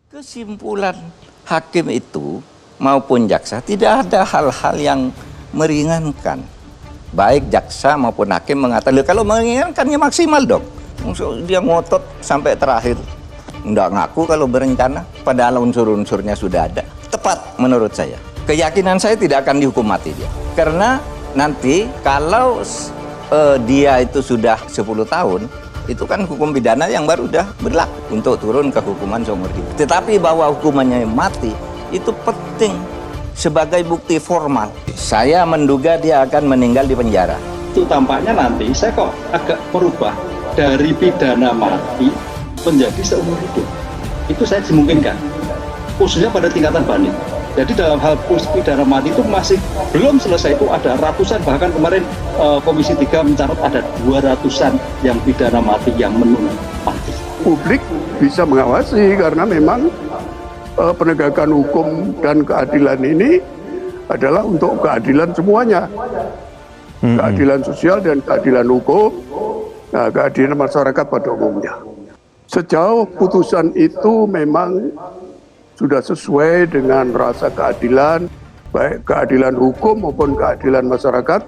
Kesimpulan hakim itu maupun jaksa tidak ada hal-hal yang meringankan. Baik jaksa maupun hakim mengatakan, kalau meringankannya maksimal dong. Dia ngotot sampai terakhir. Nggak ngaku kalau berencana, padahal unsur-unsurnya sudah ada. Tepat menurut saya. Keyakinan saya tidak akan dihukum mati dia. Karena nanti kalau dia itu sudah 10 tahun, itu kan hukum pidana yang baru udah berlaku untuk turun ke hukuman seumur hidup. Tetapi bahwa hukumannya mati itu penting sebagai bukti formal. Saya menduga dia akan meninggal di penjara. Itu tampaknya nanti saya kok agak merubah dari pidana mati menjadi seumur hidup. Itu saya dimungkinkan, khususnya pada tingkatan banding. Jadi dalam hal pidana mati itu masih belum selesai, itu ada ratusan, bahkan kemarin Komisi 3 mencatat ada 200-an yang pidana mati yang menunggu mati. Publik bisa mengawasi karena memang penegakan hukum dan keadilan ini adalah untuk keadilan semuanya. Keadilan sosial dan keadilan hukum, nah, keadilan masyarakat pada umumnya. Sejauh putusan itu memang sudah sesuai dengan rasa keadilan, baik keadilan hukum maupun keadilan masyarakat.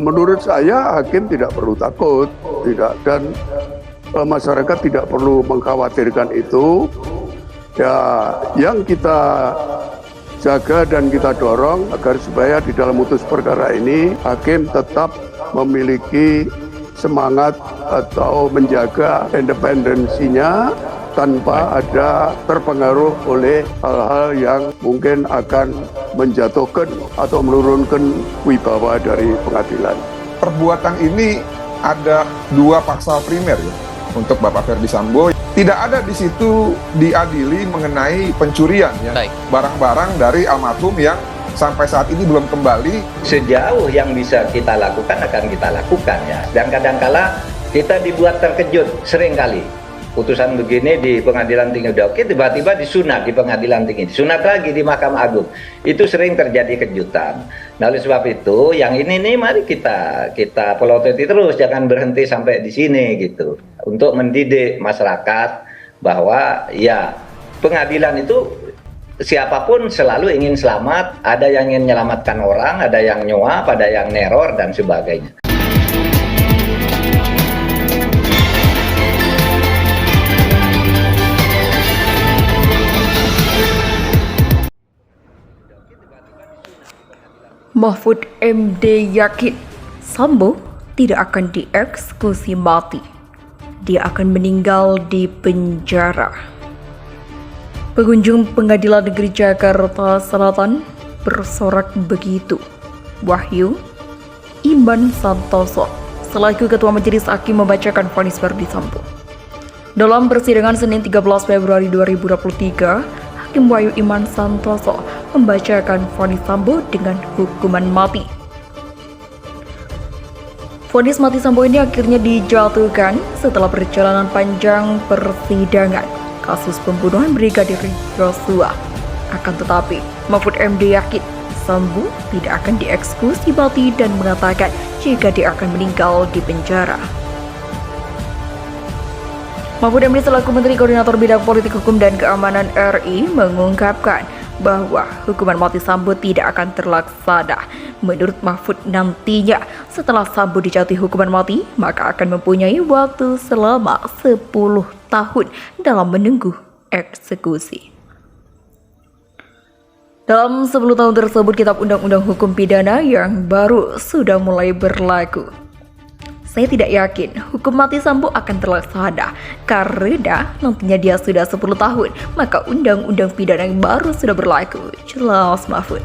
Menurut saya hakim tidak perlu takut, dan masyarakat tidak perlu mengkhawatirkan itu. Ya, yang kita jaga dan kita dorong agar supaya di dalam mutus perkara ini hakim tetap memiliki semangat atau menjaga independensinya tanpa ada terpengaruh oleh hal-hal yang mungkin akan menjatuhkan atau menurunkan wibawa dari pengadilan. Perbuatan ini ada 2 pasal primer ya untuk Bapak Ferdy Sambo. Tidak ada di situ diadili mengenai pencurian ya, barang-barang dari almarhum yang sampai saat ini belum kembali. Sejauh yang bisa kita lakukan akan kita lakukan ya. Dan kadangkala kita dibuat terkejut seringkali. Putusan begini di pengadilan tinggi udah oke, tiba-tiba disunat di pengadilan tinggi, disunat lagi di Mahkamah Agung. Itu sering terjadi kejutan. Nah, oleh sebab itu yang ini nih mari kita pelototi terus, jangan berhenti sampai di sini gitu. Untuk mendidik masyarakat bahwa ya pengadilan itu siapapun selalu ingin selamat, ada yang ingin menyelamatkan orang, ada yang nyuap, ada yang neror dan sebagainya. Mahfud MD yakin Sambo tidak akan dieksekusi mati. Dia akan meninggal di penjara. Pengunjung Pengadilan Negeri Jakarta Selatan bersorak begitu. Wahyu Iman Santoso selaku Ketua Majelis Hakim membacakan vonis Ferdy Sambo. Dalam persidangan Senin 13 Februari 2023, Hakim Wahyu Iman Santoso membacakan vonis Sambo dengan hukuman mati. Vonis mati Sambo ini akhirnya dijatuhkan setelah perjalanan panjang persidangan kasus pembunuhan Brigadir Joshua. Akan tetapi, Mahfud MD yakin Sambo tidak akan dieksekusi mati dan mengatakan jika dia akan meninggal di penjara. Mahfud MD selaku Menteri Koordinator Bidang Politik Hukum dan Keamanan RI mengungkapkan bahwa hukuman mati Sambo tidak akan terlaksana. Menurut Mahfud, nantinya setelah Sambo dijatuhi hukuman mati, maka akan mempunyai waktu selama 10 tahun dalam menunggu eksekusi. Dalam 10 tahun tersebut, Kitab Undang-Undang Hukum Pidana yang baru sudah mulai berlaku. Saya tidak yakin hukum mati Sambo akan terlaksana karena nantinya dia sudah 10 tahun, maka undang-undang pidana yang baru sudah berlaku. Jelas Mahfud.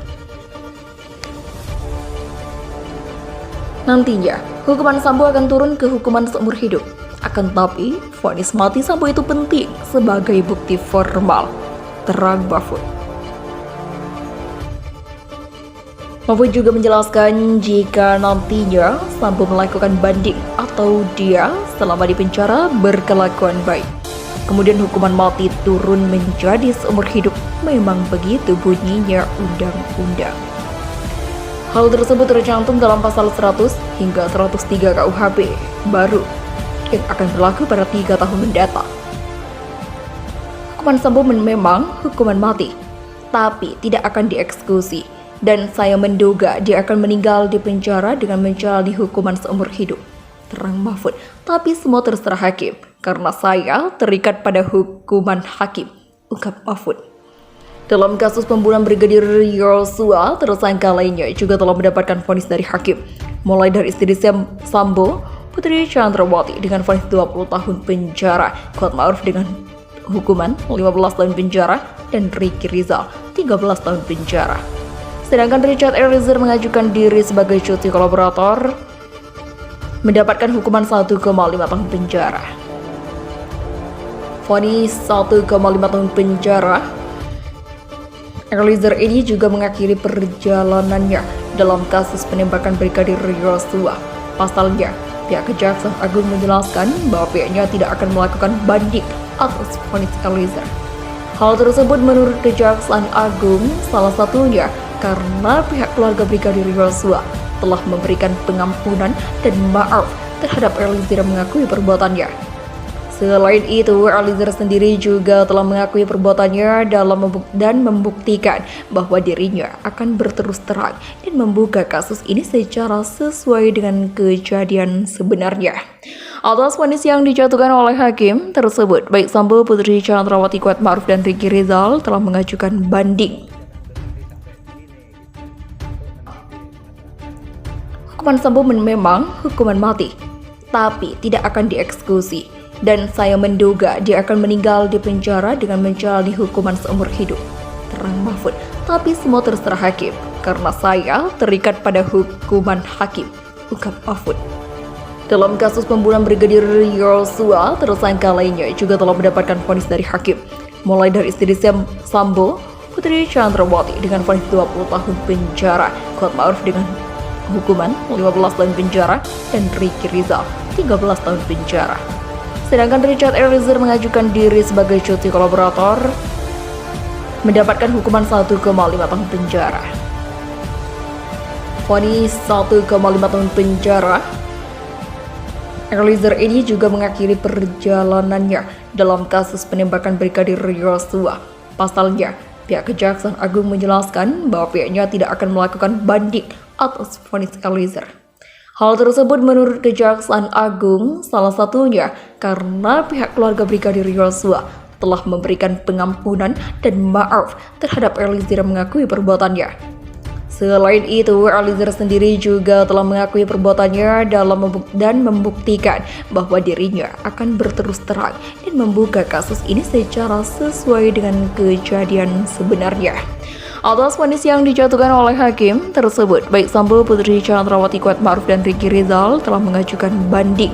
Nantinya, hukuman Sambo akan turun ke hukuman seumur hidup. Akan tetapi, vonis mati Sambo itu penting sebagai bukti formal. Terang Mahfud. Mahfud juga menjelaskan jika nantinya Sambo melakukan banding atau dia selama di penjara berkelakuan baik, kemudian hukuman mati turun menjadi seumur hidup. Memang begitu bunyinya undang-undang. Hal tersebut tercantum dalam pasal 100 hingga 103 KUHP baru yang akan berlaku pada 3 tahun mendatang. Hukuman Sambo memang hukuman mati, tapi tidak akan dieksekusi. Dan saya menduga dia akan meninggal di penjara dengan menjalani hukuman seumur hidup, terang Mahfud. Tapi semua terserah hakim, karena saya terikat pada hukuman hakim, ungkap Mahfud. Dalam kasus pembunuhan Brigadir Yosua, tersangka lainnya juga telah mendapatkan vonis dari hakim, mulai dari istri Sambo, Putri Chandrawati dengan vonis 20 tahun penjara, Kuatma'ruf dengan hukuman 15 tahun penjara, dan Ricky Rizal 13 tahun penjara. Sedangkan Richard Eliezer mengajukan diri sebagai justice kolaborator, mendapatkan hukuman 1,5 tahun penjara. Vonis 1,5 tahun penjara. Eliezer ini juga mengakhiri perjalanannya dalam kasus penembakan Brigadir Yosua. Pasalnya, pihak Kejaksaan Agung menjelaskan bahwa pihaknya tidak akan melakukan banding atas vonis Eliezer. Hal tersebut menurut Kejaksaan Agung salah satunya karena pihak keluarga Brigadir Yosua telah memberikan pengampunan dan maaf terhadap Eliezer yang mengakui perbuatannya. Selain itu, Eliezer sendiri juga telah mengakui perbuatannya dan membuktikan bahwa dirinya akan berterus terang dan membuka kasus ini secara sesuai dengan kejadian sebenarnya. Atas vonis yang dijatuhkan oleh hakim tersebut, baik Sambo, Putri Chandrawati, Kuatma'ruf, dan Ricky Rizal telah mengajukan banding. Hukuman Sambo memang hukuman mati, tapi tidak akan dieksekusi. Dan saya menduga dia akan meninggal di penjara dengan menjalani hukuman seumur hidup, terang Mahfud. Tapi semua terserah hakim, karena saya terikat pada hukuman hakim, ungkap Mahfud. Dalam kasus pembunuhan Brigadir Yosua, tersangka lainnya juga telah mendapatkan vonis dari hakim, mulai dari istri Sambo, Putri Chandrawati dengan vonis 20 tahun penjara, Kuatma'ruf dengan hukuman 15 tahun penjara, dan Ricky Rizal 13 tahun penjara. Sedangkan Richard Eliezer mengajukan diri sebagai justice kolaborator, mendapatkan hukuman 1,5 tahun penjara. Vonis 1,5 tahun penjara. Eliezer ini juga mengakhiri perjalanannya dalam kasus penembakan Brigadir Yosua. Pasalnya, pihak Kejaksaan Agung menjelaskan bahwa pihaknya tidak akan melakukan banding atas vonis Eliezer. Hal tersebut menurut Kejaksaan Agung salah satunya karena pihak keluarga Brigadir Yosua telah memberikan pengampunan dan maaf terhadap Eliezer yang mengakui perbuatannya. Selain itu, Eliezer sendiri juga telah mengakui perbuatannya dan membuktikan bahwa dirinya akan berterus terang dan membuka kasus ini secara sesuai dengan kejadian sebenarnya. Atas vonis yang dijatuhkan oleh hakim tersebut, baik Sambo, Putri Chandrawati, Kuatma'ruf, dan Ricky Rizal telah mengajukan banding.